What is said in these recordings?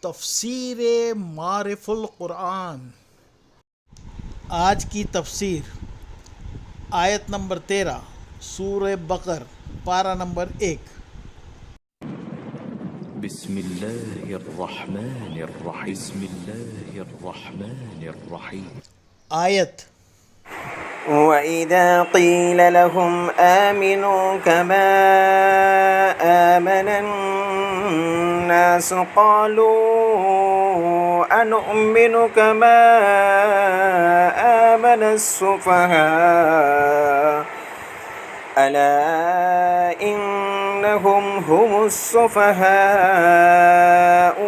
تفسیر معارف القرآن۔ آج کی تفسیر آیت نمبر 13 سورہ بقر پارہ نمبر 1۔ بسم اللہ الرحمن الرحیم بسم اللہ الرحمن الرحیم آیت وَإِذَا قِيلَ لَهُمْ آمِنُوا كَمَا آمَنَ النَّاسُ قَالُوا أَنُؤْمِنُ كَمَا آمَنَ السُّفَهَاءُ أَلَا إِنَّهُمْ هُمُ السُّفَهَاءُ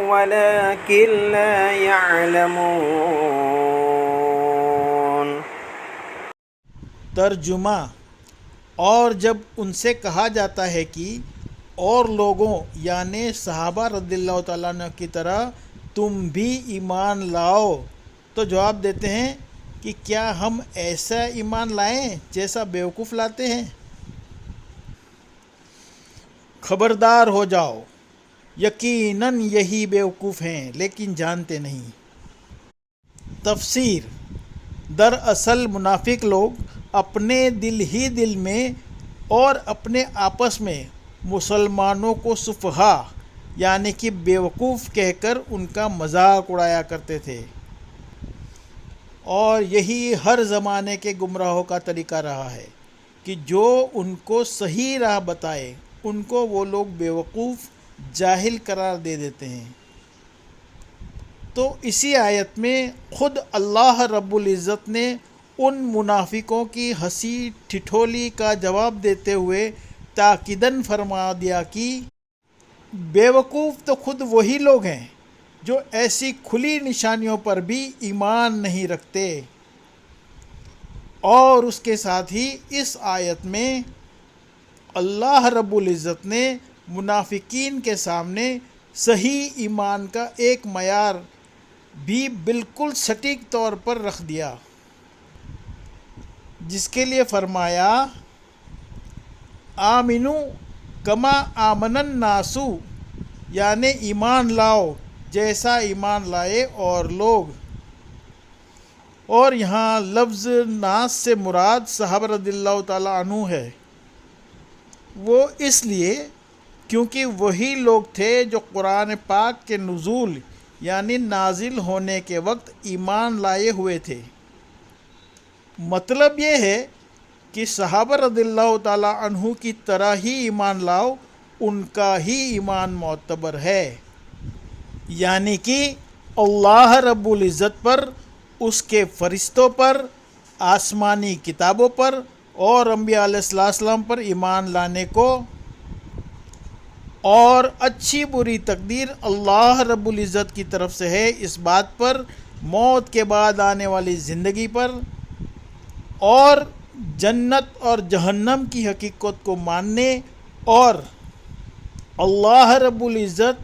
وَلَكِنْ لَا يَعْلَمُونَ۔ ترجمہ، اور جب ان سے کہا جاتا ہے کہ اور لوگوں یعنی صحابہ رضی اللہ تعالیٰ عنہ کی طرح تم بھی ایمان لاؤ، تو جواب دیتے ہیں کہ کیا ہم ایسا ایمان لائیں جیسا بیوقوف لاتے ہیں؟ خبردار ہو جاؤ، یقیناً یہی بیوقوف ہیں لیکن جانتے نہیں۔ تفسیر، دراصل منافق لوگ اپنے دل ہی دل میں اور اپنے آپس میں مسلمانوں کو سفہا یعنی کہ بیوقوف کہہ کر ان کا مذاق اڑایا کرتے تھے، اور یہی ہر زمانے کے گمراہوں کا طریقہ رہا ہے کہ جو ان کو صحیح راہ بتائے ان کو وہ لوگ بیوقوف جاہل قرار دے دیتے ہیں۔ تو اسی آیت میں خود اللہ رب العزت نے ان منافقوں کی ہنسی ٹھٹھولی کا جواب دیتے ہوئے تاکیداً فرما دیا کہ بیوقوف تو خود وہی لوگ ہیں جو ایسی کھلی نشانیوں پر بھی ایمان نہیں رکھتے۔ اور اس کے ساتھ ہی اس آیت میں اللہ رب العزت نے منافقین کے سامنے صحیح ایمان کا ایک معیار بھی بالکل سٹیک طور پر رکھ دیا، جس کے لیے فرمایا آمنو کما آمن الناس، یعنی ایمان لاؤ جیسا ایمان لائے اور لوگ۔ اور یہاں لفظ ناس سے مراد صحابہ رضی اللہ تعالیٰ عنہ ہے، وہ اس لیے کیونکہ وہی لوگ تھے جو قرآن پاک کے نزول یعنی نازل ہونے کے وقت ایمان لائے ہوئے تھے۔ مطلب یہ ہے کہ صحابہ رضی اللہ تعالیٰ عنہ کی طرح ہی ایمان لاؤ، ان کا ہی ایمان معتبر ہے، یعنی کہ اللہ رب العزت پر، اس کے فرشتوں پر، آسمانی کتابوں پر اور انبیاء علیہ السلام پر ایمان لانے کو، اور اچھی بری تقدیر اللہ رب العزت کی طرف سے ہے اس بات پر، موت کے بعد آنے والی زندگی پر، اور جنت اور جہنم کی حقیقت کو ماننے، اور اللہ رب العزت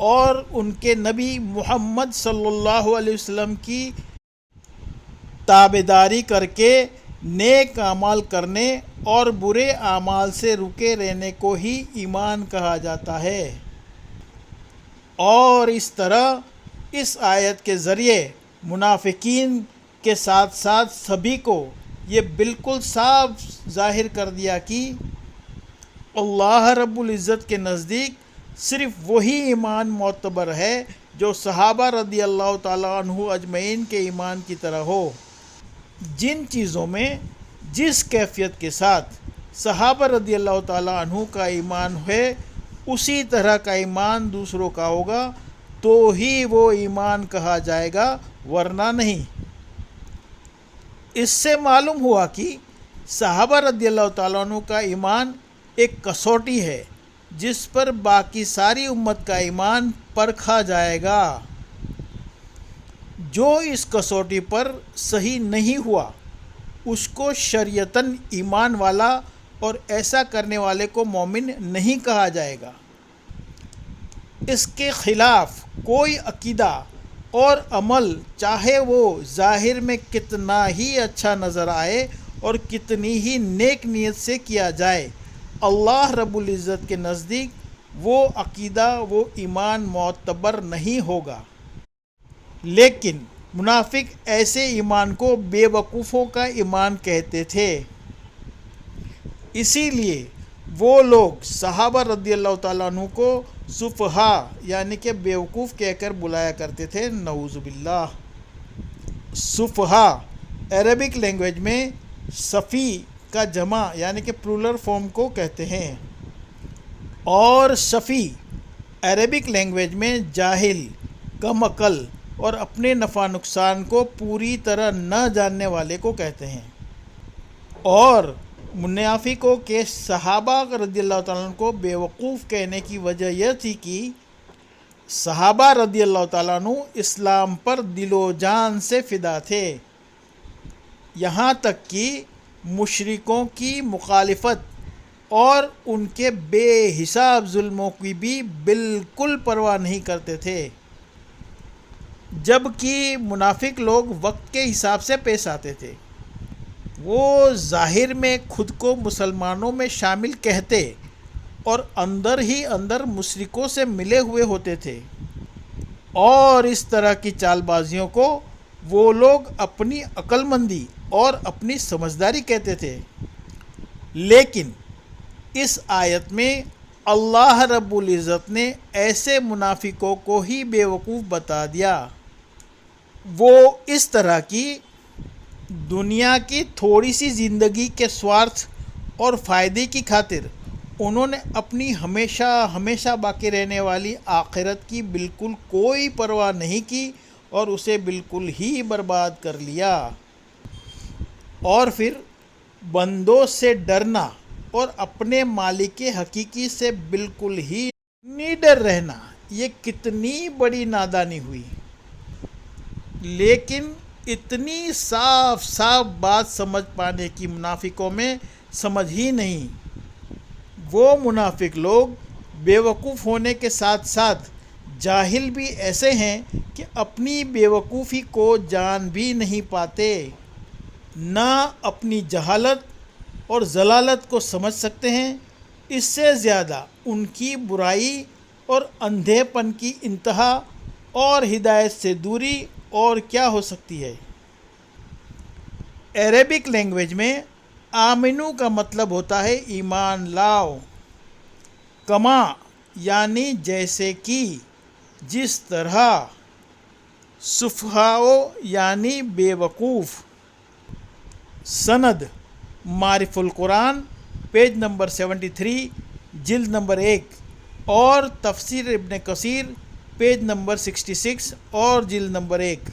اور ان کے نبی محمد صلی اللہ علیہ وسلم کی تابعداری کر کے نیک اعمال کرنے اور برے اعمال سے رکے رہنے کو ہی ایمان کہا جاتا ہے۔ اور اس طرح اس آیت کے ذریعے منافقین کے ساتھ ساتھ سبھی کو یہ بالکل صاف ظاہر کر دیا کہ اللہ رب العزت کے نزدیک صرف وہی ایمان معتبر ہے جو صحابہ رضی اللہ تعالیٰ عنہ اجمعین کے ایمان کی طرح ہو۔ جن چیزوں میں جس کیفیت کے ساتھ صحابہ رضی اللہ تعالیٰ عنہ کا ایمان ہے اسی طرح کا ایمان دوسروں کا ہوگا تو ہی وہ ایمان کہا جائے گا، ورنہ نہیں۔ اس سے معلوم ہوا کہ صحابہ رضی اللہ تعالیٰ عنہ کا ایمان ایک کسوٹی ہے جس پر باقی ساری امت کا ایمان پرکھا جائے گا۔ جو اس کسوٹی پر صحیح نہیں ہوا اس کو شریعتاً ایمان والا اور ایسا کرنے والے کو مومن نہیں کہا جائے گا۔ اس کے خلاف کوئی عقیدہ اور عمل چاہے وہ ظاہر میں کتنا ہی اچھا نظر آئے اور کتنی ہی نیک نیت سے کیا جائے، اللہ رب العزت کے نزدیک وہ عقیدہ وہ ایمان معتبر نہیں ہوگا۔ لیکن منافق ایسے ایمان کو بے وقوفوں کا ایمان کہتے تھے، اسی لیے وہ لوگ صحابہ رضی اللہ تعالیٰ عنہ کو سفہا یعنی کہ بیوقوف کہہ کر بلایا کرتے تھے، نعوذ باللہ۔ سفہا عربک لینگویج میں صفی کا جمع یعنی کہ پلورل فارم کو کہتے ہیں، اور شفی عربک لینگویج میں جاہل، کم عقل اور اپنے نفع نقصان کو پوری طرح نہ جاننے والے کو کہتے ہیں۔ اور منافقوں کے صحابہ رضی اللہ تعالیٰ عنہ کو بیوقوف کہنے کی وجہ یہ تھی کہ صحابہ رضی اللہ تعالیٰ عنہ اسلام پر دل و جان سے فدا تھے، یہاں تک کہ مشرکوں کی مخالفت اور ان کے بے حساب ظلموں کی بھی بالکل پرواہ نہیں کرتے تھے، جبکہ منافق لوگ وقت کے حساب سے پیش آتے تھے۔ وہ ظاہر میں خود کو مسلمانوں میں شامل کہتے اور اندر ہی اندر مشرکوں سے ملے ہوئے ہوتے تھے، اور اس طرح کی چال بازیوں کو وہ لوگ اپنی عقل مندی اور اپنی سمجھداری کہتے تھے۔ لیکن اس آیت میں اللہ رب العزت نے ایسے منافقوں کو ہی بیوقوف بتا دیا۔ وہ اس طرح کی دنیا کی تھوڑی سی زندگی کے سوارتھ اور فائدے کی خاطر انہوں نے اپنی ہمیشہ ہمیشہ باقی رہنے والی آخرت کی بالکل کوئی پرواہ نہیں کی اور اسے بالکل ہی برباد کر لیا۔ اور پھر بندوں سے ڈرنا اور اپنے مالک حقیقی سے بالکل ہی نڈر رہنا، یہ کتنی بڑی نادانی ہوئی۔ لیکن اتنی صاف صاف بات سمجھ پانے کی منافقوں میں سمجھ ہی نہیں۔ وہ منافق لوگ بیوقوف ہونے کے ساتھ ساتھ جاہل بھی ایسے ہیں کہ اپنی بیوقوفی کو جان بھی نہیں پاتے، نہ اپنی جہالت اور ضلالت کو سمجھ سکتے ہیں۔ اس سے زیادہ ان کی برائی اور اندھے پن کی انتہا اور ہدایت سے دوری اور کیا ہو سکتی ہے۔ عربک لینگویج میں آمنو کا مطلب ہوتا ہے ایمان لاؤ، کما یعنی جیسے کہ، جس طرح، سفہاء یعنی بے وقوف۔ سند معارف القرآن پیج نمبر 73 جلد نمبر 1 اور تفسیر ابن کثیر پیج نمبر 66 اور جلد نمبر 1۔